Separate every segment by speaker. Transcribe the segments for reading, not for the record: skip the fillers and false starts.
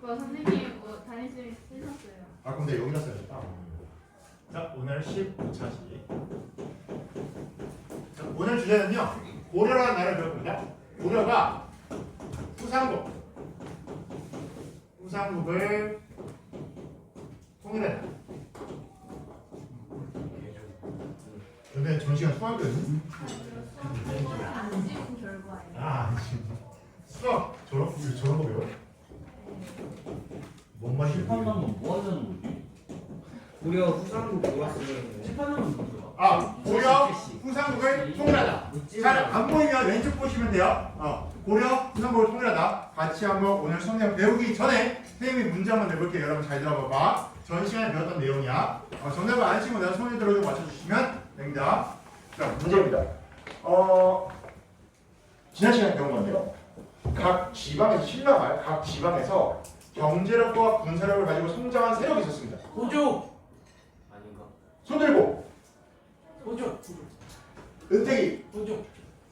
Speaker 1: 선생님 담임쌤이 쓰셨어요.
Speaker 2: 아 근데 여기다 써야겠다. 자 오늘 19차시. 자, 오늘 주제는요 고려라는 나라를 배웠거든요. 고려가 후삼국을 통일했다. 근데 전시간 수학이거든.
Speaker 1: 안 지운 결과예요.
Speaker 2: 아 수학 저런 거 배워? 뭔 말이야?
Speaker 3: 심판하면 뭐 하자는 거지?
Speaker 4: 고려 후삼국 좋았으면
Speaker 3: 심판하면 뭐야?
Speaker 2: 아 고려 후삼국을 통일하다. 잘 안 보이면 왼쪽 보시면 돼요. 고려 후삼국을 통일하다. 같이 한번 오늘 선생님 배우기 전에 선생님이 문제 한번 내볼게요. 여러분 잘 들어봐봐. 전 시간에 배웠던 내용이야. 정답을 안 치고 내가 손을 들어서 맞춰주시면 됩니다. 자 문제입니다. 지난 시간에 배운 건데요. 각 지방에서 신라말 각 지방에서 경제력과 군사력을 가지고 성장한 세력이 있었습니다.
Speaker 3: 호주!
Speaker 4: 아닌가?
Speaker 2: 손 들고
Speaker 3: 호주!
Speaker 2: 은택이
Speaker 3: 호주!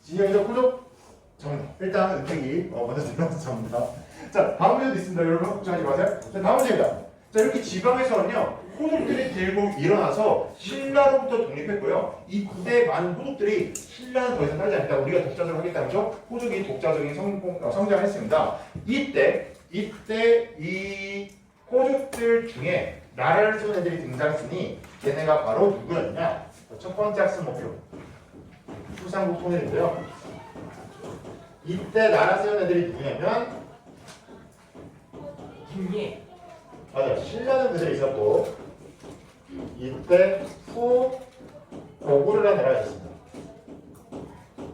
Speaker 2: 진영이죠 호족 정답. 일단 은택이 먼저 들어서 정답. 자 다음 문제도 있습니다. 여러분 걱정하지 마세요. 자 다음 문제입니다. 자 이렇게 지방에서는요 호족들이 들고 일어나서 신라로부터 독립했고요. 이때 많은 호족들이 신라는 더 이상 따르지 않겠다. 우리가 독자적으로 하겠다면서 호족이 독자적인 성장했습니다. 이때 이 호족들 중에 나라를 세운 애들이 등장했으니 걔네가 바로 누구였냐? 첫 번째 학습 목표 후삼국 통일인데요. 이때 나라 세운 애들이 누구냐면
Speaker 3: 김예!
Speaker 2: 맞아 신라는 그들이 있었고 이때 후고구려라는 나라가 있습니다.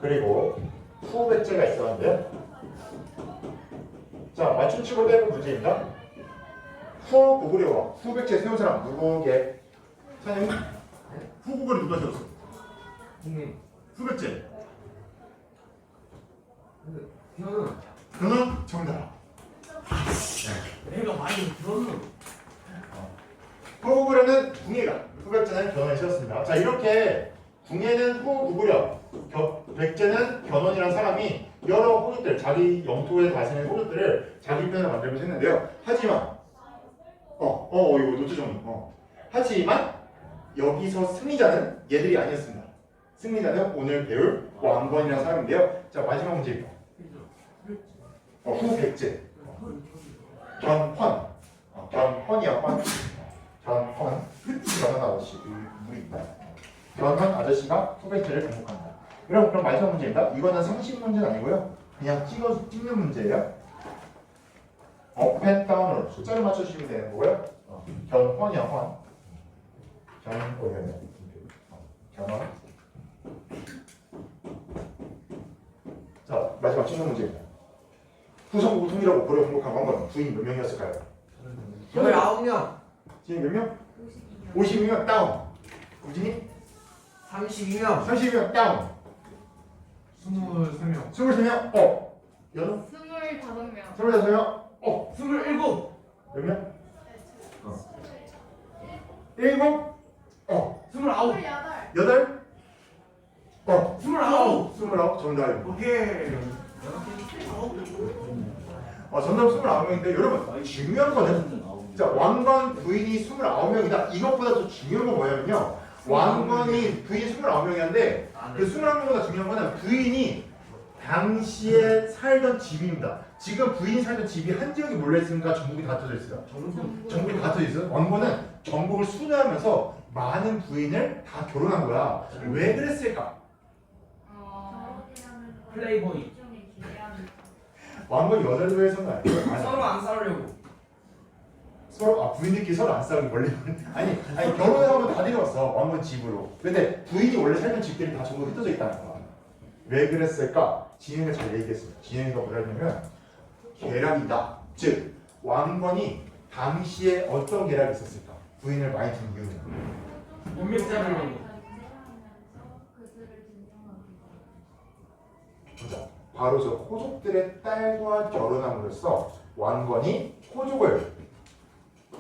Speaker 2: 그리고 후백제가 있었는데요. 자 맞춤식으로 내는 문제입니다. 후고구려와 후백제 세운 사람 누구게? 사장님 후고구려 누가 세웠어? 후백제 그는 정답.
Speaker 3: 내가 많이 들었는
Speaker 2: 후고구려는 궁예가, 후백제는 견훤이 세웠습니다. 자 이렇게 궁예는 후고구려, 백제는 견훤이라는 사람이 여러 호족들, 자기 영토에 다스리는 호족들을 자기 편으로 만들면서 했는데요. 하지만 이거 노트 정리. 하지만 여기서 승리자는 얘들이 아니었습니다. 승리자는 오늘 배울 왕건이라는 사람인데요. 자 마지막 문제입니다. 후백제, 견훤, 견훤이야 헌. 견훤 아저씨 물입니다. 견훤 아저씨가 후백제를 공격한다. 여러분 그럼 마지막 문제입니다. 이거는 상식 문제는 아니고요. 그냥 찍는 문제예요. 업앤다운으로 숫자를 맞춰주시면 되는 거고요. 견훤이야 헌. 견훤. 자 마지막 찍는 문제입니다. 후삼국을 통일하고 고려 공격한 왕건 부인 몇 명이었을까요?
Speaker 4: 19명
Speaker 2: 지금 몇 명? 52명 다운. 우진이?
Speaker 4: 32명
Speaker 2: 32명 다운.
Speaker 5: 23명
Speaker 2: 23명 연우?
Speaker 1: 25명.
Speaker 2: 25명
Speaker 3: 27!
Speaker 2: 몇 명? 7
Speaker 3: 29!
Speaker 2: 8
Speaker 3: 29!
Speaker 2: 29 정답입니다.
Speaker 3: 오케이!
Speaker 2: 정답 29명인데 여러분 중요한 거는 자 왕건 부인이 29명이다. 이것보다 더 중요한 건 뭐냐면요. 왕건이 부인이 29명이었는데 그 29명보다 중요한 거는 부인이 당시에 살던 집입니다. 지금 부인이 살던 집이 한 지역에 몰려있으니까 전국이 다 터져 있어요. 전국이 다 터져 있어요. 왕건은 전국을 순회하면서 많은 부인을 다 결혼한 거야. 왜 그랬을까?
Speaker 3: 플레이보이
Speaker 2: 왕건이 여자를 위해서는 아니고
Speaker 4: 서로 안 싸우려고
Speaker 2: 서로 부인들끼리 서로 안 싸우고 원래 아니 결혼을 하면 다 데려왔어 왕건 집으로. 근데 부인이 원래 살던 집들이 다 전부 흩어져 있다는 거야. 왜 그랬을까? 진영이가 잘 얘기했어요. 진영이가 뭐라 했냐면 계략이다. 즉 왕건이 당시에 어떤 계략이 있었을까? 부인을 많이 둔 이유는
Speaker 3: 운명자를
Speaker 2: 보자. 바로 저 호족들의 딸과 결혼함으로써 왕건이 호족을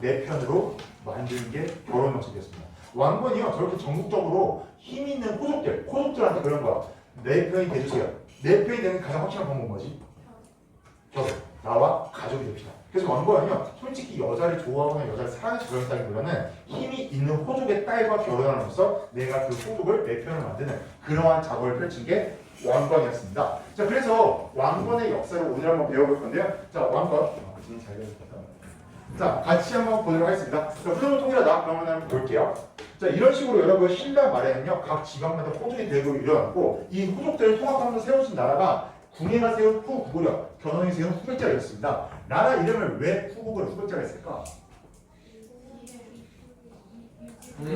Speaker 2: 내 편으로 만드는 게 결혼 정책이었습니다. 왕건이요 저렇게 전국적으로 힘 있는 호족들한테 그런 거야. 내 편이 돼주세요. 내 편이 되는 가장 확실한 방법은 뭐지? 결혼. 나와 가족이 됩시다. 그래서 왕건은요 솔직히 여자를 좋아하거나 여자를 사랑해서 결혼했다기보다는 힘이 있는 호족의 딸과 결혼함으로써 내가 그 호족을 내 편을 만드는 그러한 작업을 펼친 게 왕건이었습니다. 자, 그래서 왕건의 역사를 오늘 한번 배워볼 건데요. 자, 왕건. 진이 잘 배웠습니다. 자, 같이 한번 보도록 하겠습니다. 자, 흐름을 통일하다. 그러면 한번 볼게요. 자, 이런 식으로 여러분 신라 말에는요, 각 지방마다 호족이 대국이 일어났고, 이 호족들을 통합하면서 세워진 나라가 궁예가 세운 후구려, 견훤이 세운 후백제였습니다. 나라 이름을 왜 후구려 후백제가 했을까?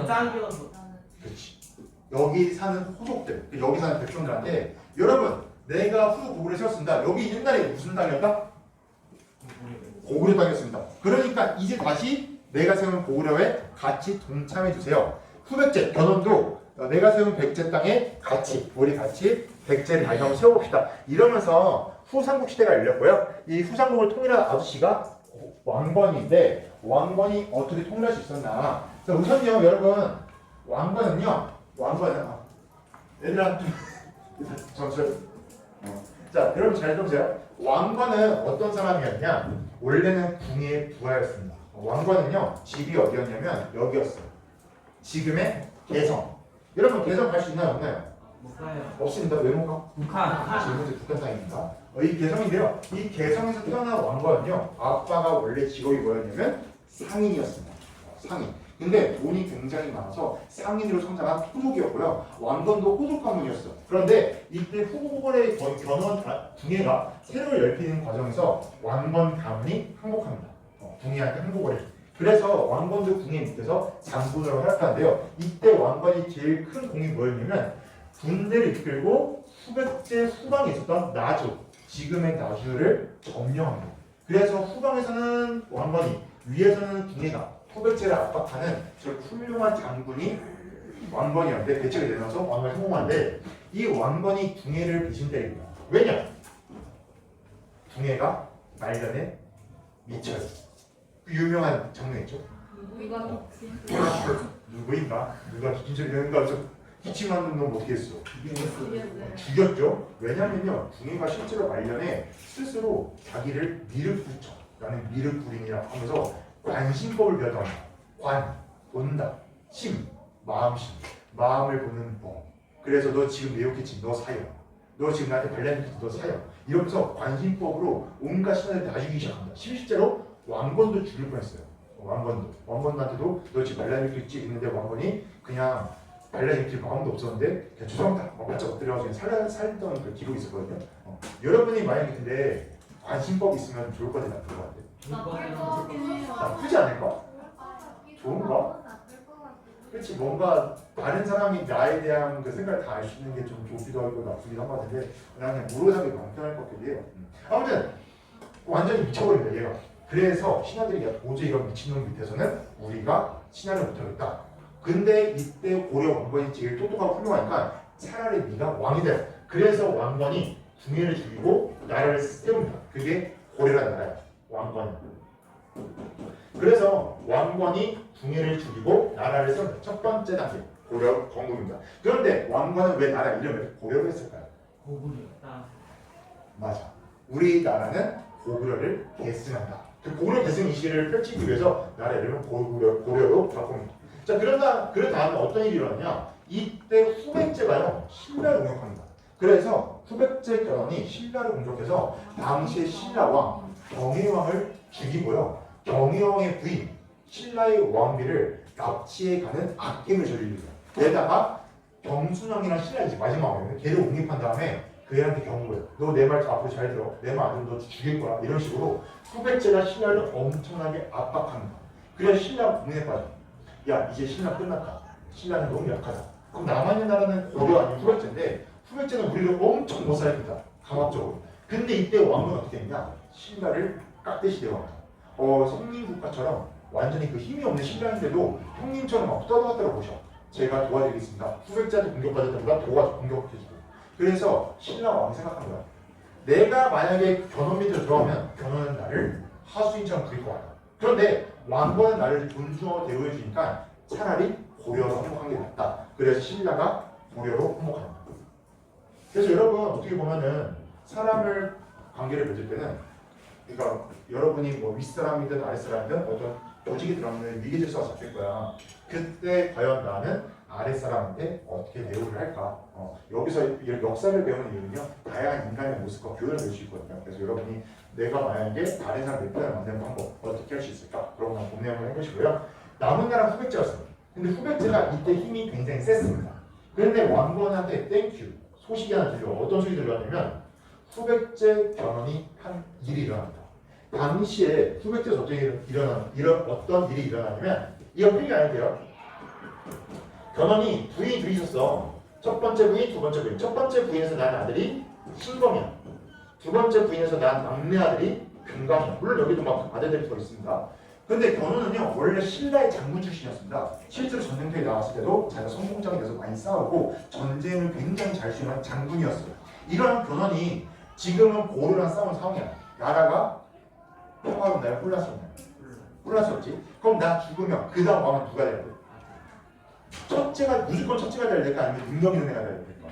Speaker 3: 짱이어서.
Speaker 2: 그렇지. 여기 사는 호족들, 여기 사는 백성들한테 여러분, 내가 후구구를 세웠습니다. 여기 옛날에 무슨 땅이었다? 고구려 땅이었습니다. 그러니까 이제 다시 내가 세운 고구려에 같이 동참해 주세요. 후백제, 견훤도 내가 세운 백제 땅에 우리 같이 백제를 다시 한번 세워봅시다. 이러면서 후삼국 시대가 열렸고요. 이 후삼국을 통일한 아저씨가 왕건인데 왕건이 어떻게 통일할 수 있었나? 자, 우선요, 여러분, 왕건은요, 얘들아, 자, 여러분 잘 들으세요. 왕건은 어떤 사람이었냐? 원래는 궁예의 부하였습니다. 왕건은요, 집이 어디였냐면 여기였어요. 지금의 개성. 여러분, 개성 갈 수 있나요? 없나요?
Speaker 3: 못 가요.
Speaker 2: 없습니다. 왜 못 가?
Speaker 3: 북한.
Speaker 2: 지금 현재 북한 땅입니다. 이 개성인데요. 이 개성에서 태어난 왕건은요, 아빠가 원래 직업이 뭐였냐면 상인이었습니다. 상인. 근데 돈이 굉장히 많아서 상인으로 성장한 호족이었고요. 왕건도 호족 가문이었어요. 그런데 이때 후고골의 견훤 궁예가 새로 열리는 과정에서 왕건 가문이 항복합니다. 궁예한테 항복을 해요. 그래서 왕건도 궁예 밑에서 장군으로 활약하는데요. 이때 왕건이 제일 큰 공이 뭐였냐면 군대를 이끌고 후백제 후방에 있었던 나주, 지금의 나주를 점령합니다. 그래서 후방에서는 왕건이, 위에서는 궁예가 후백제를 압박하는 저 훌륭한 장군이 왕건이었는데 대책을 내놔서 왕건이 성공하는데 이 왕건이 궁예를 배신때립니다. 왜냐? 궁예가 말년에 미쳐요. 그 유명한 장면 있죠?
Speaker 1: 누가 기침?
Speaker 2: 누구인가? 누가 기침소리인가? 기침하는 놈 어떻게 했어?
Speaker 1: 죽였어요.
Speaker 2: 죽였죠. 왜냐면요, 궁예가 실제로 말년에 스스로 자기를 미륵부처라는 미륵불인이라고 하면서 관심법을 배웠답니다. 관, 본다, 심, 마음심, 마음을 보는 법. 그래서 너 지금 내 욕했지, 너 사형. 너 지금 나한테 발렸지, 너 사형. 이러면서 관심법으로 온갖 신하를 다 죽이기 시작합니다. 실제로 왕건도 죽일 뻔했어요. 왕건한테도 너 지금 말라일겠지 있는데 왕건이 그냥 발라일길 마음도 없었는데 그냥 죄송합니다. 바짝 엎드려가지고 살던 그 기록이 있었거든요. 여러분이 만약에 근데 관심법 있으면 좋을 것 같아, 나쁠 것 같아?
Speaker 1: 나쁠 것 같긴 해요.
Speaker 2: 나쁘지 않을까? 좋은가? 그렇지, 뭔가 다른 사람이 나에 대한 그 생각을 다 알 수 있는 게 좀 좋기도 하고 나쁘기도 한 것 같은데 그냥 모르는 사람이 마음 편할 것 같기도 해요. 아무튼 완전히 미쳐버립니다, 얘가. 그래서 신하들이 야, 도저히 이런 미친놈 밑에서는 우리가 신하를 못하겠다. 근데 이때 고려 왕건이 제일 똑똑하고 훌륭하니까 차라리 네가 왕이 돼. 그래서 왕건이 궁예를 죽이고 나라를 세웁니다. 그게 고려라는 나라예요. 왕건이. 그래서 왕건이 궁예를 죽이고 나라를 세웁니다. 첫 번째 단계 고려 건국입니다. 그런데 왕건은 왜 나라 이름을 고려로 했을까요?
Speaker 3: 고구려다.
Speaker 2: 맞아. 우리나라는 고구려를 계승한다. 그 고구려 계승 이시를 펼치기 위해서 나라 이름을 고려로 바꿉니다. 자, 그런 다음에 어떤 일이 일어나냐? 이때 후백제가요, 신라를 공격합니다. 그래서 후백제 견훤이 신라를 공격해서 당시의 신라왕 경혜왕을 죽이고요. 경혜왕의 부인 신라의 왕비를 납치해 가는 악행을 저지릅니다. 게다가 경순왕이랑 신라의 마지막 왕이에요. 걔를 옹립한 다음에 그 애한테 경고해요. 너 내 말 앞으로 잘 들어. 내 말 안 들으면 너 죽일 거야. 이런 식으로 후백제가 신라를 엄청나게 압박합니다. 그래서 신라 국민에 빠져. 야, 이제 신라 끝났다. 신라는 너무 약하다. 그럼 남아있는 나라는 고려 아니면 후백제인데 후백제는 우리를 엄청 못 살립니다. 강압적으로. 근데 이때 왕은 어떻게 했냐? 신라를 깍듯이 대왕합니다. 성민국가처럼 완전히 그 힘이 없는 신라인데도 형님처럼 막 떠들어갔다고 보셔. 제가 도와드리겠습니다. 후백제한테 공격받았다보다 공격해주고. 그래서 신라 왕이 생각한 거야. 내가 만약에 견훤 밑으로 들어가면 견훤은 나를 하수인처럼 부릴 것 같아. 그런데 왕건은 나를 존중하고 대우해 주니까 차라리 고려로 항복한 게 낫다. 그래서 신라가 고려로 항복합니다. 그래서 여러분 어떻게 보면은 사람을 관계를 맺을 때는 그러니까 여러분이 뭐 윗사람이든 아랫사람이든 어떤 조직이 들어가면 위계 질서가 잡힐 거야. 그때 과연 나는 아랫사람한테 어떻게 대우를 할까? 여기서 이 역사를 배우는 이유는요, 다양한 인간의 모습과 교훈을 배울 수 있거든요. 그래서 여러분이 내가 만약에 다른 사람 내 편을 만드는 방법 어떻게 할 수 있을까? 그런 거 고민을 해보시고요. 남은 나라 후백제였어요. 근데 후백제가 이때 힘이 굉장히 셌습니다. 그런데 왕건한테 땡큐 소식이 하나 들려. 어떤 소식이 들려왔냐면 후백제 변환이 한 일이 일어납니다. 당시에 후백제에서 어떤 일이 일어나냐면 이거 필기 아닌데요. 견훤이 부인이 둘이 있었어. 첫 번째 부인, 두 번째 부인. 첫 번째 부인에서 난 아들이 신검이야. 두 번째 부인에서 난 막내 아들이 금강이야. 물론 여기도 막 아들들이 더 있습니다. 근데 견훤은요 원래 신라의 장군 출신이었습니다. 실제로 전쟁터에 나왔을 때도 자기가 성공장에 대해서 많이 싸우고 전쟁을 굉장히 잘 수행한 장군이었어요. 이런 견훤이 지금은 고려랑 싸운 상황이야. 나라가 평화롭나요? 혼란스럽나요? 혼란스럽지? 그럼 나 죽으면 그 다음 왕은 누가 돼야 돼? 첫째가 무조건 첫째가 돼야 될까? 아니면 능력 있는 애가 돼야 될까?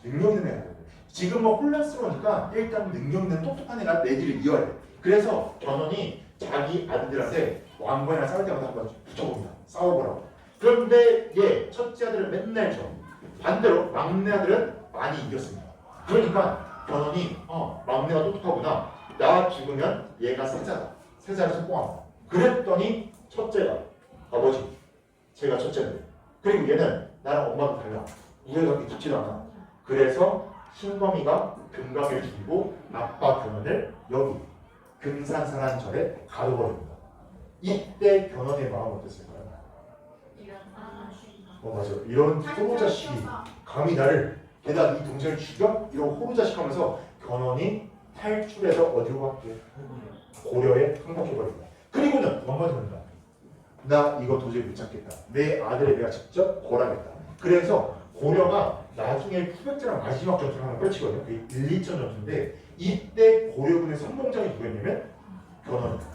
Speaker 2: 능력 있는 애가 돼야 돼. 지금 뭐 혼란스러우니까 일단 능력 있는 똑똑한 애가 내 길을 이어야 돼. 그래서 견훤이 자기 아들들한테 왕건이랑 싸울 때마다 한번 붙여봅니다. 싸워보라고. 그런데 얘 첫째 아들은 맨날 져. 반대로 막내 아들은 많이 이겼습니다. 그러니까 견훤이 막내가 똑똑하구나. 나 죽으면 얘가 세자다. 세자를 선봉한다. 그랬더니 첫째가 아버지 제가 첫째인데 그리고 얘는 나랑 엄마도 달라. 우애가 그렇게 깊지도 않아. 그래서 신검이가 금강을 죽이고 아빠 견훤을 여기 금산산안절에 가둬버립니다. 이때 견훤의 마음 어땠을까요? 맞아. 이런 호로자식이 감히 나를 게다가 이 동생을 죽여? 이런 호로자식 하면서 견훤이 탈출해서 어디로 갔게? 고려에 항복해버립니다. 그리고는 왕관이 됩니다. 나 이거 도저히 못 찾겠다. 내 아들을 내가 직접 벌하겠다. 그래서 고려가 나중에 후백제랑 마지막 전투를 하나 펼치거든요. 그게 1, 2천 전투인데 이때 고려군의 선봉장이 누구였냐면 견훤입니다.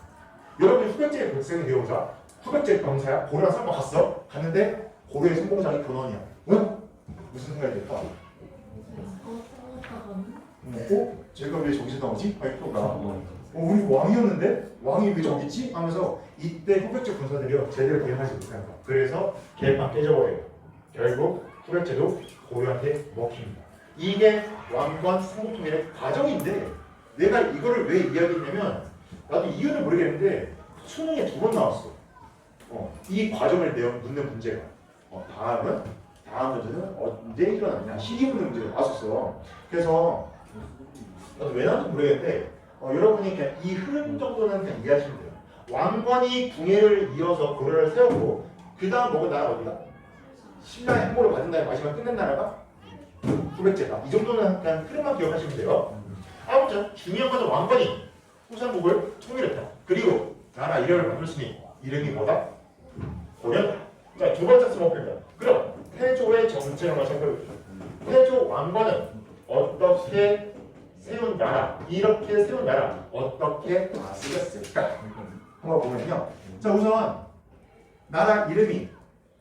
Speaker 2: 여러분이 후백제의 백성이 되어보자. 후백제 병사야. 고려랑 싸움 갔어. 갔는데 고려의 선봉장이 견훤이야. 무슨 생각이 들까? 제가 왜 저기서 나오지? 발표가 우리 왕이었는데? 왕이 왜 저기 있지? 하면서 이때 후백제 군사들이요 제대로 대응하지 못한다. 그래서 계획만 깨져버려요. 결국 후백제도 고려한테 먹힙니다. 이게 왕권 삼국통일의 과정인데 내가 이거를 왜 이야기했냐면 나도 이유는 모르겠는데 수능에 2번 나왔어. 이 과정을 묻는 문제가 다음 문제는 언제 일어났냐 시기 묻는 문제가 나왔었어. 그래서 나도 왜 나왔는지 모르겠는데 여러분이 그냥 이 흐름 정도는 그냥 이해하시면 돼요. 왕건이 궁예를 이어서 고려를 세우고 그 다음 먹은 나라가 어디다? 신라의 행보를 받은 다음에 마지막 끝낸 나라가 후백제다. 이 정도는 그냥 흐름만 기억하시면 돼요. 아무튼 중요한 것은 왕건이 후삼국을 통일했다. 그리고 나라 이름을 바꿨으니 이름이 뭐다? 고려다. 자, 두 번째 수목표입니다. 그럼 태조의 정체를 한번 살펴보죠. 태조 왕건은 어떻게 세운 나라, 이렇게 세운 나라 어떻게 다스렸을까? 한번 보면요. 자, 우선 나라 이름이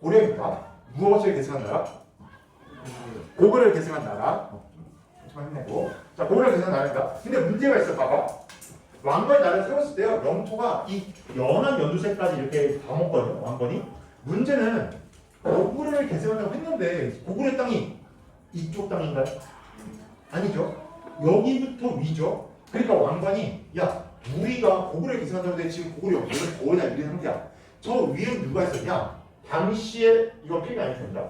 Speaker 2: 고려입니다. 무엇을 계승한 나라? 고구려를 계승한 나라. 좀 힘내고. 자, 고구려를 계승한 나라입니다. 근데 문제가 있어. 봐봐. 왕건이 나라를 세웠을 때요. 영토가 이 연한 연두색까지 이렇게 다 먹거든요. 왕건이. 문제는 고구려를 계승한다고 했는데 고구려 땅이 이쪽 땅인가요? 아니죠. 여기부터 위죠. 그러니까 왕관이 야 우리가 고구려를 계승한다고 했는데 지금 고구려 여기는 거의 다 이런 상태야. 저 위에는 누가 있었냐? 당시에 이건 필요 아니십니다.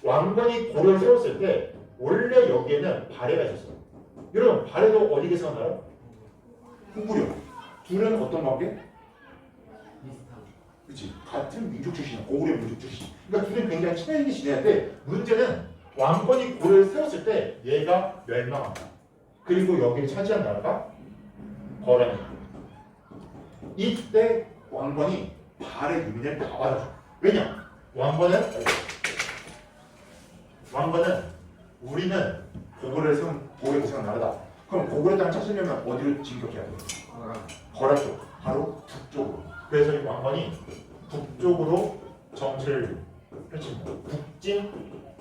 Speaker 2: 왕건이 고려를 세웠을 때 원래 여기에는 발해가 있었어요. 여러분 발해도 어디 계승하나요? 고구려. 둘은 어떤 관계? 그렇지. 같은 민족 출신이야. 고구려 민족 출신. 그러니까 둘은 굉장히 친하게 지내는데 문제는 왕건이 고려를 세웠을 때 얘가 멸망한다. 그리고 여기를 차지한 나라가 거란이다. 이때 왕건이 발의 유민을 다 받아줘. 왜냐? 왕건은 우리는 고구려를 세운 고구려를 세운 나라다. 그럼 고구려 땅을 찾으려면 어디로 진격해야 돼? 거란 쪽. 바로 북쪽으로. 그래서 이 왕건이 북쪽으로 정치를 펼칩니다. 북진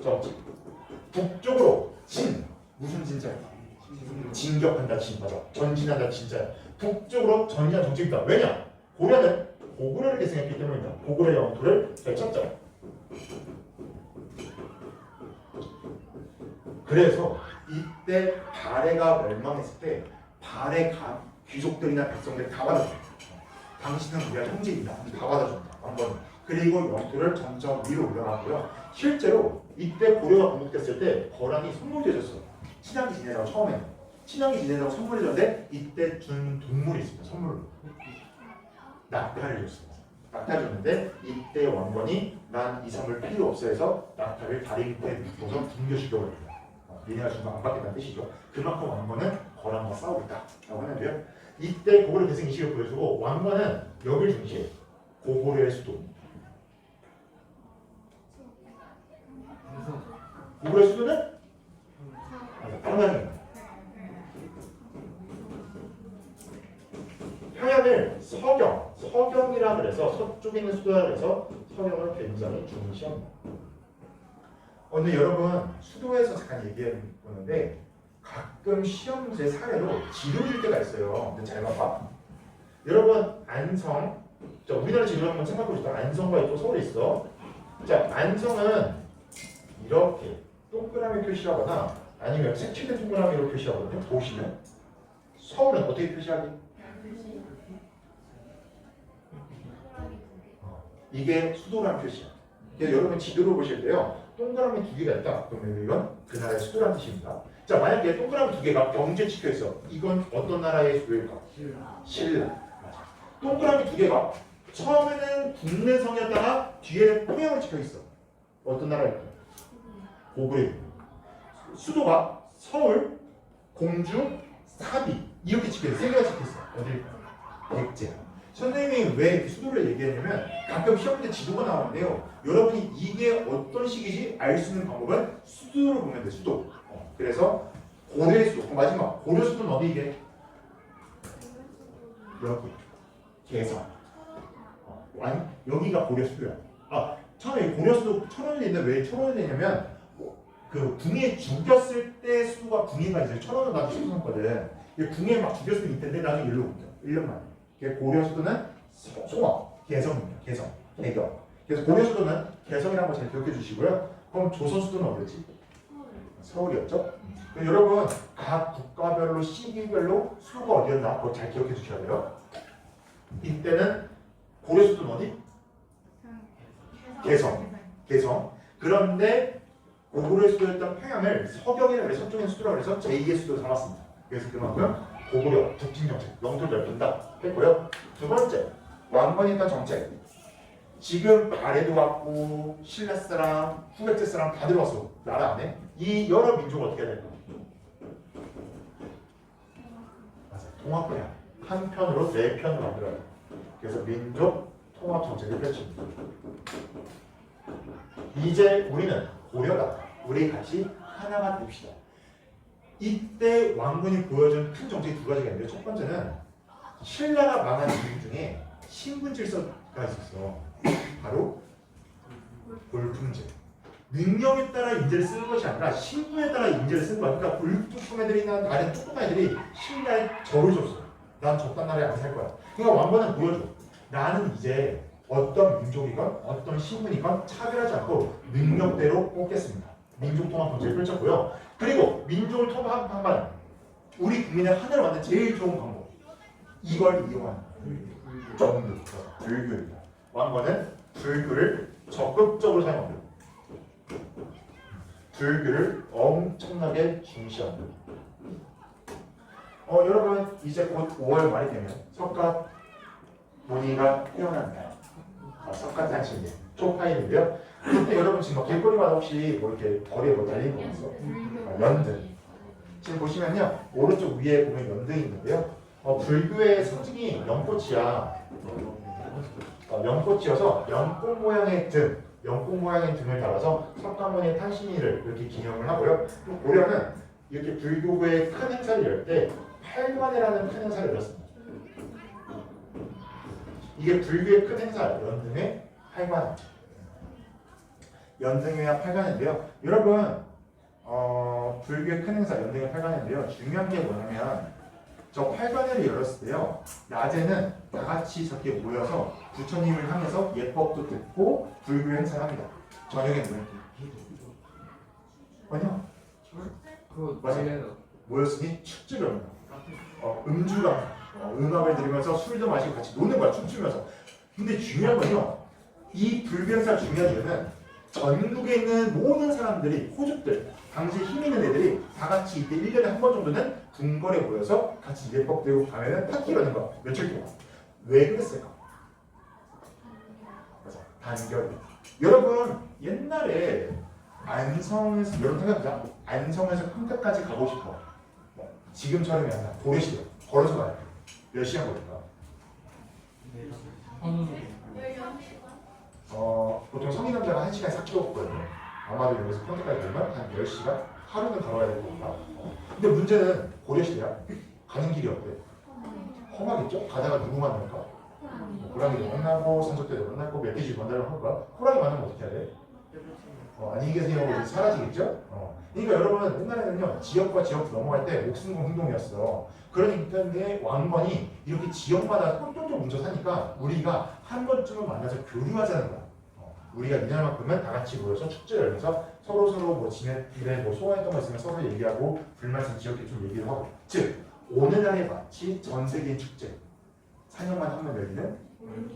Speaker 2: 정치. 북쪽으로 진 무슨 진짜야? 진격한다 진 맞아. 전진한다 진짜야. 북쪽으로 전진한 정책이 있다. 왜냐? 고려는 고구려를 계승했기 때문이다. 고구려 영토를 되찾자. 그래서 이때 발해가 멸망했을 때 발해 귀족들이나 백성들이 다 받아준다. 당신은 우리가 형제이다. 다 받아준다. 왕건. 그리고 영토를 점점 위로 올려가고요. 실제로 이때 고려가 건국됐을 때 거란이 선물이 해줬어. 친하게 지내라고 처음에. 친하게 지내라고 선물을 줬는데 이때 준 동물이 있습니다. 선물로. 낙타를 줬습니다. 낙타 줬는데 이때 왕건이 난 이 선물 필요 없어 해서 낙타를 다리 밑에 묶어서 굶겨 죽여버립니다. 니네가 준 거 안 받겠다는 뜻이죠. 그만큼 왕건은 거란과 싸우고 있다라고 하는데요. 이때 고구려 계승 이식을 보여주고 왕건은 여길 중시해. 고구려의 수도. 고구려의 수도는 평양입니다. 평양을 서경이라 그래서 서쪽에 있는 수도라 그래서 서경을 굉장히 중시합니다. 근데 여러분 수도에서 잠깐 얘기해 보는데 가끔 시험 문제 사례로 지도줄 때가 있어요. 근데 잘 봐봐. 여러분 안성, 자 우리나라 지도 한번 생각해 보시다. 안성과 있고 서울에 있어. 자 안성은 이렇게 동그라미 표시하거나 아니면 색칠된 동그라미로 표시하거든요. 보시면 서울은 어떻게 표시하기? 이게 수도라는 표시야. 그래서 여러분 지도로 보실 때요. 동그라미 두 개가 있다. 그러면 이건 그 나라의 수도라는 뜻입니다. 자 만약에 동그라미 두 개가 경주에 찍혀 있어. 이건 어떤 나라의 수도일까? 신라. 맞아. 동그라미 두 개가 처음에는 국내성이었다가 뒤에 평양을 찍혀 있어. 어떤 나라일까? 고구려. 수도가 서울, 공주, 사비 이렇게 찍혀 있어. 세 개가 찍혀 있어. 어딜까? 백제. 선생님이 왜 수도를 얘기했냐면 가끔 시험 때 지도가 나오는데요. 여러분이 이게 어떤 식이지 알 수 있는 방법은 수도로 보면 돼. 수도. 그래서 고려의 수도. 마지막 고려 수도는 어디 이게? 여기. 개성. 여기가 고려 수도야. 처음에 고려 수도 천원이 있는데 왜 천원이 되냐면 그 궁에 죽였을 때 수도가 궁에가 이제 천원을 나도 수도였거든. 궁에 막 죽였을 때 이때인데 나중에 일로 옮겨. 1년 만에. 고려 수도는 송업, 개성입니다. 개성, 개경. 그래서 고려 수도는 개성이라는 거 잘 기억해 주시고요. 그럼 조선 수도는 어디였지? 서울이었죠. 여러분 각 국가별로 시기별로 수도가 어디였나 그거 잘 기억해 주셔야 돼요. 이때는 고려 수도는 어디? 개성. 그런데 고구려 수도였던 평양을 서경이라고 해서 서쪽의 수도라고 해서 제2의 수도로 삼았습니다. 그래서 그만큼 고구려 북진 정책, 영토를 넓힌다 했고요. 두 번째, 왕건이 했던 정책. 지금 발해도 왔고 신라 사람, 후백제 사람 다 들어왔어. 나라 안에. 이 여러 민족을 어떻게 해야 될까? 맞아, 통합해야. 한편으로 네 편을 만들어야 돼. 그래서 민족 통합 정책을 펼칩니다. 이제 우리는 고려다. 우리 같이 하나가 됩시다. 이때 왕건이 보여준 큰 정책이 두 가지가 있는데 첫 번째는 신라가 망한 이유 중에 신분 질서가 있었어. 바로 골품제. 능력에 따라 인재를 쓰는 것이 아니라 신분에 따라 인재를 쓰는 거야. 그러니까 골뚝품 애들이나 다른 조금 애들이 신라에 절을 줬어. 난 저딴 나라에 안 살 거야. 그러니까 왕건은 보여줘. 나는 이제 어떤 민족이건 어떤 신분이건 차별하지 않고 능력대로 뽑겠습니다. 민족통합 정책을 펼쳤고요. 그리고 민족을 통합한 우리 국민의 하나를 만든 제일 좋은 방법. 이걸 이용한 정부, 불교입니다. 왕건은 불교를 적극적으로 사용합니다. 불교를 엄청나게 중시합니다. 여러분 이제 곧 5월 말이 되면 석가 모니가 태어난다. 석가탄신일 초파일인데요. 그때 여러분 지금 길거리마다 혹시 뭐 이렇게 거리에 뭐 달리는 거 있어? 연등. 지금 보시면요 오른쪽 위에 보면 연등이 있는데요. 불교의 상징이 연꽃이야. 연꽃이어서 연꽃 모양의 등을 달아서 석가모니의 탄신일을 이렇게 기념을 하고요. 또 고려는 이렇게 불교의 큰 행사를 열 때 팔관이라는 큰 행사를 열었습니다. 이게 불교의 큰 행사, 연등의 팔관. 연등회와 팔관인데요. 여러분 불교의 큰 행사 연등의 팔관인데요. 중요한 게 뭐냐면 저 팔관회를 열었을 때요. 낮에는 다 같이 저렇게 모여서 부처님을 향해서 예법도 듣고 불교 행사를 합니다. 저녁에는 뭐예요? 아니요.
Speaker 4: 그거
Speaker 2: 맞아요.
Speaker 4: 맞아요.
Speaker 2: 모였으니 축제를 합니다. 음주랑 음악을 들으면서 술도 마시고 같이 노는 거야. 춤추면서. 근데 중요한 건요. 이 불교 행사 중요한 이유는 전국에 있는 모든 사람들이 호족들 당시 힘 있는 애들이 다 같이 이때 1년에 한 번 정도는 궁궐에 모여서 같이 예법 들고 가면은 파티를 하는 거야. 며칠 동안. 왜 그랬을까? 맞아. 단결. 여러분 옛날에 안성에서 여러분 생각하자. 안성에서 평택까지 가고 싶어. 지금처럼이 아니라 도래시대. 걸어서 가야 돼. 몇 시간 걸릴까? 보통 성인 남자가 1시간에 4km거든요. 아마도 여기서 평택까지 되면 한 10시간? 하루는 걸어야 될 겁니다. 근데 문제는 고려시대야. 가는 길이 어때? 험하겠죠? 가다가 누구 만날까? 호랑이도 만나고 산적대도 만나고 멧돼지 만나려고 할 거야. 호랑이 만나면 어떻게 해야 돼? 안녕히 계세요 하고 사라지겠죠? 그러니까 여러분 옛날에는요 지역과 지역 넘어갈 때 목숨공 행동이었어. 그러기 때문에 왕건이 이렇게 지역마다 똘똘똘 뭉쳐 사니까 우리가 한 번쯤은 만나서 교류하자는 거야. 우리가 이날만큼은 다 같이 모여서 축제를 열면서 서로 뭐 지내길에 뭐 소화했던 거 있으면 서로 얘기하고 불만있는 지역에 좀 얘기를 하고, 즉 오늘날에 마치 전 세계인 축제 4년만 한 번 열리는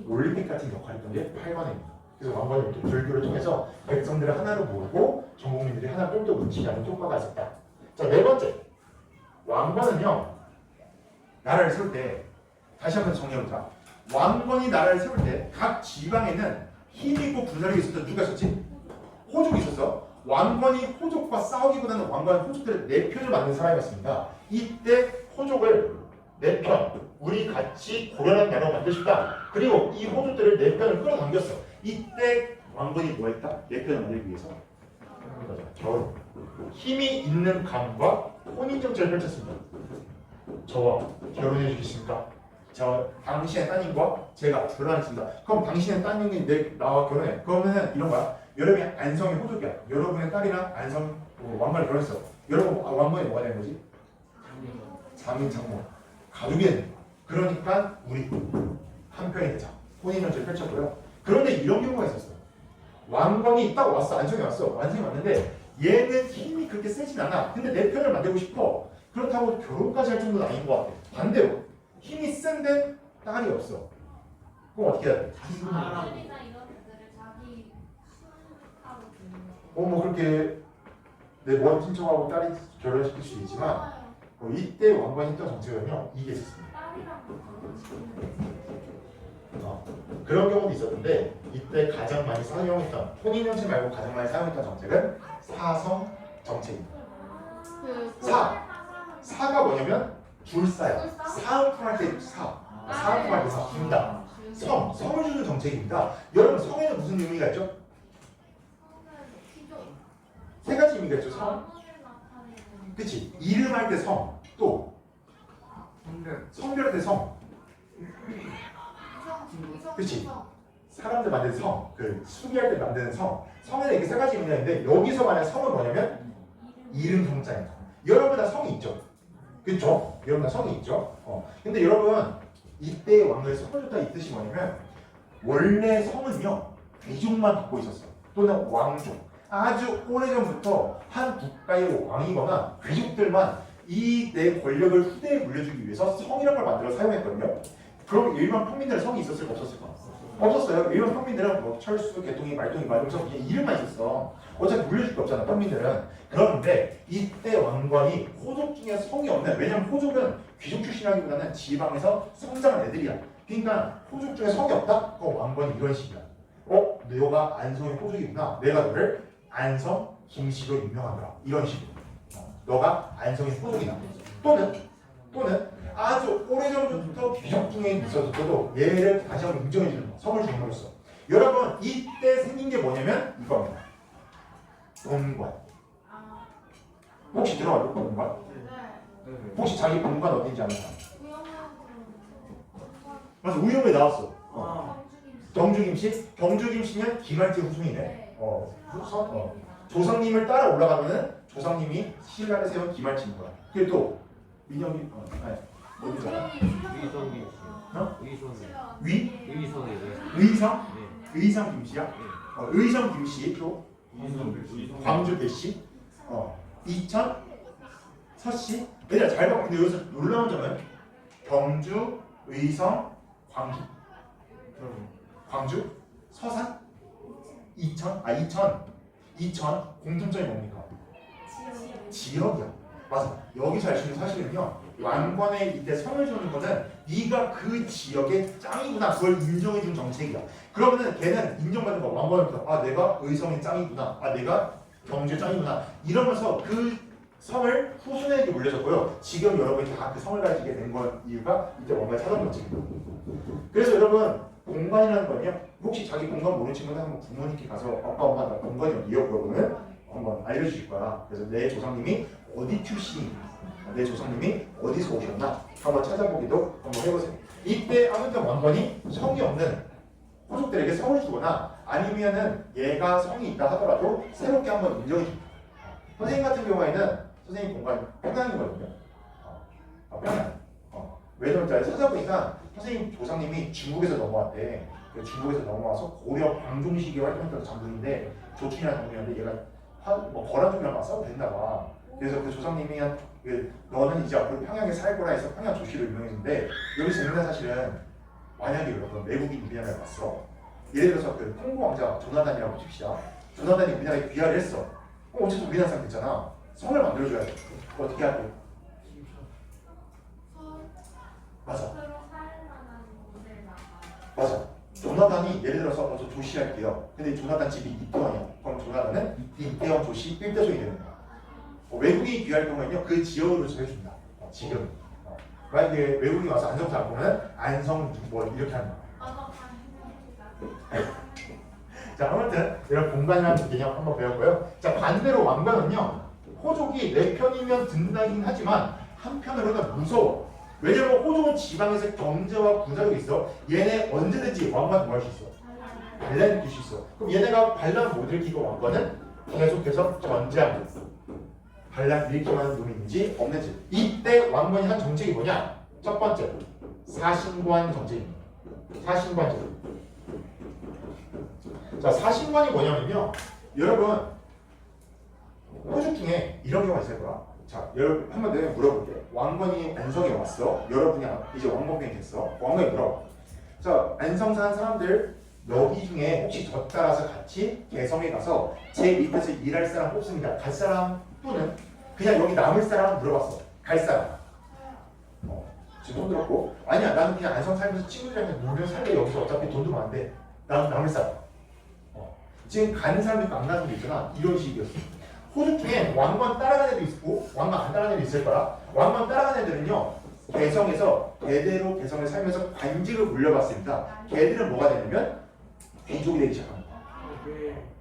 Speaker 2: 올림픽 같은 역할을 했던 게 8관입니다. 그래서 왕건이 이렇게 불교를 통해서 백성들을 하나로 모으고 전 국민들이 하나 똘똘 뭉치게 하는 효과가 있었다. 자, 네 번째. 왕건은요. 나라를 세울 때 다시 한번 정리해보자. 왕건이 나라를 세울 때 각 지방에는 힘있고 군사력이 있었던 누가 있었지? 호족이 있었어. 왕건이 호족과 싸우기보다는 왕건은 호족들을 4편을 만든 사람이었습니다. 이때 호족을 4편, 우리 같이 고려한 나라로 만들고 싶다. 그리고 이 호족들을 4편을 끌어당겼어. 이때 왕건이 뭐했다? 4편을 만들기 위해서 결혼. 힘이 있는 감과 혼인정책을 펼쳤습니다. 저와 결혼해 주겠습니까? 저 당신의 따님과 제가 결혼하겠습니다. 그럼 당신의 따님이 나와 결혼해. 그러면은 이런 거야. 여러분이 안성의 호족이야. 여러분의 딸이랑 안성 왕건이 결혼했어. 여러분 왕건이 뭐가 되는 거지? 장인 장모. 가족이 되는 거야. 그러니까 우리 한 편이 되자. 혼인정책을 펼쳤고요. 그런데 이런 경우가 있었어요. 왕건이 딱 왔어. 안성에 왔어. 완성이 왔는데 얘는 힘이 그렇게 세진 않아. 근데 내 편을 만들고 싶어. 그렇다고 결혼까지 할 정도는 아닌 것 같아. 반대로 힘이 센데 딸이 없어. 그럼 어떻게 해야 돼? 뭐 그렇게 내 모함 신청하고 딸이 결혼시킬 수 있지만 이때 왕건이 했던 정책은요 이게 있었습니다. 그런 경우도 있었는데 이때 가장 많이 사용했던 혼인정책 말고 가장 많이 사용했던 정책은 사성 정책입니다. 사가 뭐냐면 줄사야. 사은품할 때 사은품할 때 준다. 성을 주는 정책입니다. 여러분 성에는 무슨 의미가 있죠? 세 가지 의미가 있죠. 성. 그치? 이름할 때 성. 또 성별할 때 성. 그치? 사람들 만드는 성. 수비할 때 만드는 성. 성에는 이렇게 세 가지 의미가 있는데 여기서 말하는 성은 뭐냐면 이름 성자입니다. 여러분 다 성이 있죠? 그쵸? 여러분 다 성이 있죠? 근데 여러분 이때 왕의 성을 줬다 이 뜻이 뭐냐면 원래 성은요 귀족만 갖고 있었어. 또는 왕족. 아주 오래전부터 한 국가의 왕이거나 귀족들만 이 내 권력을 후대에 물려주기 위해서 성이라는 걸 만들어 사용했거든요. 그럼 일반 평민들은 성이 있었을까 없었을까? 없었어요. 일반 평민들은 뭐 철수, 개똥이, 말똥이, 말동성 그냥 이름만 있었어. 어차피 물려줄 게 없잖아 평민들은. 그런데 이때 왕건이 호족 중에 성이 없는, 왜냐면 호족은 귀족 출신이라기보다는 지방에서 성장한 애들이야. 그러니까 호족 중에 성이 없다? 그럼 왕건이 이런 식이야. 너가 안성의 호족이구나. 내가 너를 안성 김씨로 임명하노라. 이런 식으로. 너가 안성의 호족이다. 또는 아주 오래전부터 귀족 중에 있어서도 얘를 다시 한번 인정해주는 거, 성을 주는 거였어. 여러분 이때 생긴 게 뭐냐면 이겁니다. 본관. 혹시 들어봤죠? 본관? 혹시 자기 본관 어딘지 아는 사람? 맞아, 우영우에 나왔어. 경주김씨? 경주김씨는 김할지 후손이네. 조상님을 따라 올라가면은 조상님이 신라를 세운 기말치인 거야. 그리고 또 민영이 어디죠?
Speaker 5: 위성김 씨.
Speaker 2: 어?
Speaker 5: 위성이.
Speaker 2: 위성의
Speaker 5: 위성이. 네.
Speaker 2: 의성 김씨야. 의성 김씨 또
Speaker 5: 위성.
Speaker 2: 광주 배씨. 2000 서씨. 얘들아 잘 봐. 근데 여기서 놀라운 점은 경주, 의성, 광주, 서산, 이천 공통점이 뭡니까? 지역이야. 맞아. 여기서 알 수 있는 사실은요. 왕관에 이때 성을 주는 거는 네가 그 지역의 짱이구나. 그걸 인정해준 정책이야. 그러면은 걔는 인정받는 거 왕관부터 아 내가 의성의 짱이구나. 아 내가 경주의 짱이구나. 이러면서 그 성을 후손에게 물려줬고요. 지금 여러분이 다 그 성을 가지게 된 건 이유가 이때 왕관의 사전 정책입니다. 그래서 여러분 공간이라는 거는요. 혹시 자기 공간 모르는 친구는 한번 부모님께 가서 아빠 엄마 나 공간이 어디요? 물어보면 한번 알려주실 거야. 그래서 내 조상님이 어디 출신인가, 내 조상님이 어디서 오셨나 한번 찾아보기도 한번 해보세요. 이때 아무튼 왕건이 성이 없는 호족들에게 성을 주거나 아니면은 얘가 성이 있다 하더라도 새롭게 한번 인정해 줍니다. 선생님 같은 경우에는 선생님 공간이 평양이거든요. 평양. 왜냐면 제가 찾아보니까 선생님 조상님이 중국에서 넘어왔대. 중국에서 넘어와서 고려 광종 시기에 활동했던 장군인데 조춘이라는 장군이었는데 얘가 거란 쪽이랑 싸우고 됐나 봐. 그래서 그 조상님이 너는 이제 앞으로 평양에 살 거라 해서 평양 조씨로 유명해졌는데 여기 재밌는 사실은 만약에 여러분 외국인 우리나라에 왔어. 예를 들어서 그 콩고 왕자 조나단이라고 칩시다. 조나단이 우리나라에 귀화를 했어. 어쨌든 우리나라 사람 됐잖아. 성을 만들어줘야 돼. 어떻게 해야 돼? 맞아. 맞아. 조나단이 예를 들어서 저 조씨 할게요. 근데 조나단 집이 이태원이야. 그럼 조나단은 이태원 조씨 1대손이 되는 거야. 외국인이 귀할 경우에는요 그 지역으로 해준다. 지금 만약에 외국인이 와서 안성 잘 보면 안성 뭐 이렇게 하는 거야. 자 아무튼 이런 공간이라는 개념 한번 배웠고요. 자 반대로 왕관은요 호족이 내 편이면 든든하긴 하지만 한편으로는 무서워. 왜냐면 호족은 지방에서 경제와 부자력이 있어. 얘네 언제든지 왕관 뭐 할 수 있어? 반란 일으킬 수 있어. 그럼 얘네가 반란 못 일으키고 왕관은 계속해서 전제하고 반란 일으키만 하는 놈이 있는지 없는지. 이때 왕관이 한 정책이 뭐냐? 첫 번째 사신관 정책입니다. 사신관 정책. 자 사신관이 뭐냐면요 여러분 호족 중에 이런 경우가 있을 거야. 자, 여러분 한번 내가 물어볼게. 왕건이 안성에 왔어. 여러분이 이제 왕건병이 됐어. 왕건이 물어봐. 자, 안성 사는 사람들 여기 중에 혹시 저 따라서 같이 개성에 가서 제 밑에서 일할 사람 뽑습니다. 갈 사람 또는 그냥 여기 남을 사람 물어봤어. 갈 사람. 지금 손 들었고 아니야 나는 그냥 안성 살면서 친구들이랑 놀면 살래. 여기서 어차피 돈도 많은데 나는 남을 사람. 지금 가는 사람도 있고 안 가는 사람도 있잖아. 이런 식이었어. 호족 중에 왕관 따라가는 애도 있고 왕관 안 따라가는 애도 있을 거야. 왕관 따라가는 애들은요 개성에서 대대로 개성에 살면서 관직을 물려받습니다. 걔들은 뭐가 되냐면 귀족이 되기 시작합니다.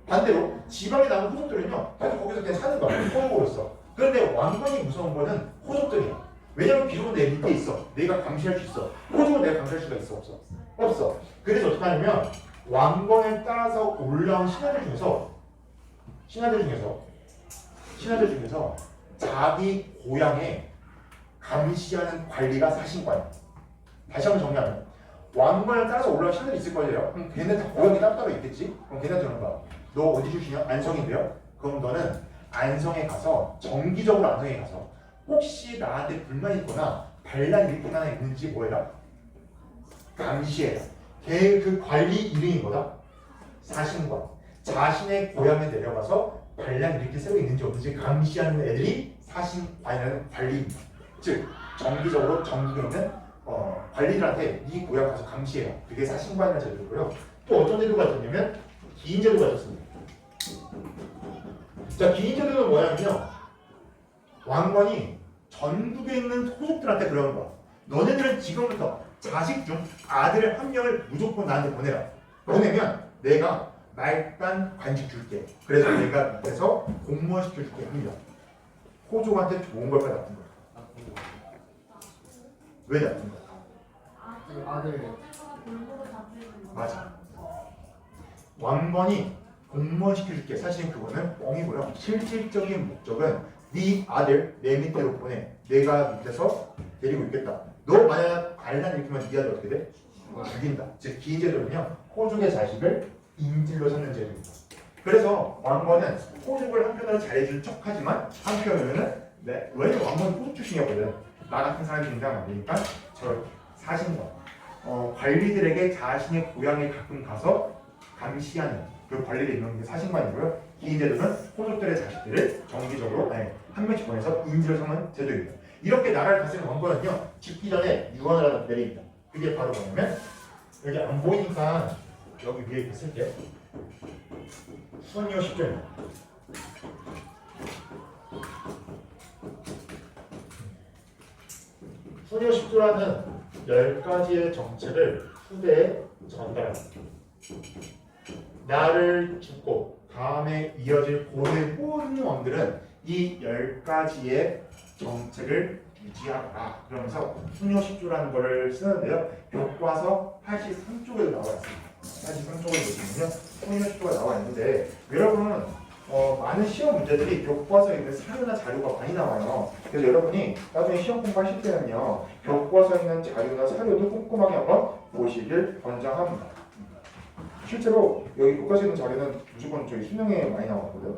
Speaker 2: 반대로 지방에 남은 호족들은요 계속 거기서 그냥 사는 거야. 호족으로서. 그런데 왕관이 무서운 거는 호족들이야. 왜냐면 귀족은 내 밑에 있어. 내가 감시할 수 있어. 호족은 내가 감시할 수가 있어? 없어? 없어. 그래서 어떻게 하냐면 왕관에 따라서 올라온 신하들 중에서 자기 고향에 감시하는 관리가 사신관이야. 다시 한번 정리하면 왕관을 따라서 올라온 신하들이 있을 거예요. 그럼 걔네 다 고향이 따로 있겠지? 그럼 걔네한테 그러는 거야. 너 어디 출신이야? 안성인데요? 그럼 너는 안성에 가서 정기적으로 안성에 가서 혹시 나한테 불만이 있거나 반란 일으킨 하나 있는지 뭐해라? 감시해라. 걔 그 관리 이름이 뭐다? 사신관. 자신의 고향에 내려가서 반란 일으킬 새로 있는지 없는지 감시하는 애들이 사신관이라는 관리입니다. 즉 정기적으로 전국에 있는 관리들한테 네 고향 가서 감시해라. 그게 사신관이라는 제도고요. 또 어떤 제도가 있었냐면 기인 제도가 있었습니다. 자 기인 제도는 뭐냐면요 왕관이 전국에 있는 호족들한테 그러는 거야. 너네들은 지금부터 자식 중 아들 한 명을 무조건 나한테 보내라. 보내면 내가 말단 관직 줄게. 그래서 내가 밑에서 공무원 시켜줄게 합니다. 호족한테 좋은 걸까 나쁜 걸까? 왜 나쁜 걸까?
Speaker 4: 아들.
Speaker 2: 맞아. 왕건이 공무원 시켜줄게. 사실은 그거는 뻥이고요. 실질적인 목적은 네 아들 내 밑으로 보내. 내가 밑에서 데리고 있겠다. 너 만약 반란 일으키면 네 아들 어떻게 돼? 죽인다. 즉 기인제도는요 호족의 자식을 인질로 삼는 제도입니다. 그래서 왕건은 호족을 한편으로 잘해줄 척하지만 한편으로는 왜 왕건 호족 출신이었거든. 나 같은 사람이 등장 안 되니까 저 사신관 관리들에게 자신의 고향에 가끔 가서 감시하는 그 관리를 이루는 게 사신관이고요. 기인제도는 호족들의 자식들을 정기적으로 한 명씩 보내서 인질로 삼는 제도입니다. 이렇게 나라를 다스리는 왕건은요 죽기 전에 유언을 하나 내립니다. 그게 바로 뭐냐면 여기 안 보이니까 여기 위에 이렇게 쓸게요. 수언이요 10조입니다. 수언이요 10조라는 10가지의 정책을 후대에 전달합니다. 나를 죽고 다음에 이어질 고대 모든 왕들은 이 10가지의 정책을 유지하라 그러면서 수녀 10조라는 거를 쓰는데요. 교과서 83쪽에도 나와 있습니다. 83쪽을 보시면요. 수녀 10조가 나와 있는데 여러분 많은 시험 문제들이 교과서에 있는 사료나 자료가 많이 나와요. 그래서 여러분이 나중에 시험 공부하실 때는요. 교과서에 있는 자료나 사료도 꼼꼼하게 한번 보시길 권장합니다. 실제로 여기 교과서에 있는 자료는 무조건 저희 수능에 많이 나왔거든요.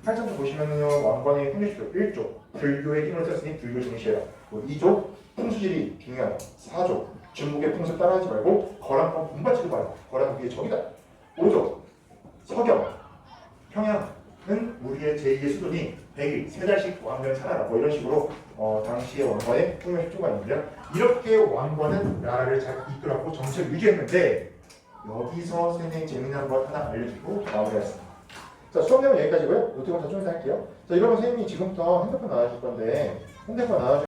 Speaker 2: 8장 보시면은요. 왕건의 풍수지리 1조 불교의 힘을 썼으니 불교 중시해라. 2조 풍수지리 중요하다. 4조 중국의 풍수 따라하지 말고 거란법 본받지도 말고 거란은 우리의 적이다. 5조 서경 평양은 우리의 제2의 수도니 100일 3달씩 왕년 살아라. 뭐 이런 식으로 당시의 왕건의 풍요 10조가 있는데요. 이렇게 왕건은 나라를 잘 이끌었고 정책을 유지했는데 여기서 선생님이 재미난 것 하나 알려주고 마무리하겠습니다. 자, 수업 내용 여기까지고요. 노트북 다 좀 이따 할게요. 자, 여러분 선생님이 지금부터 핸드폰 나눠줄 건데 핸드폰 나눠줄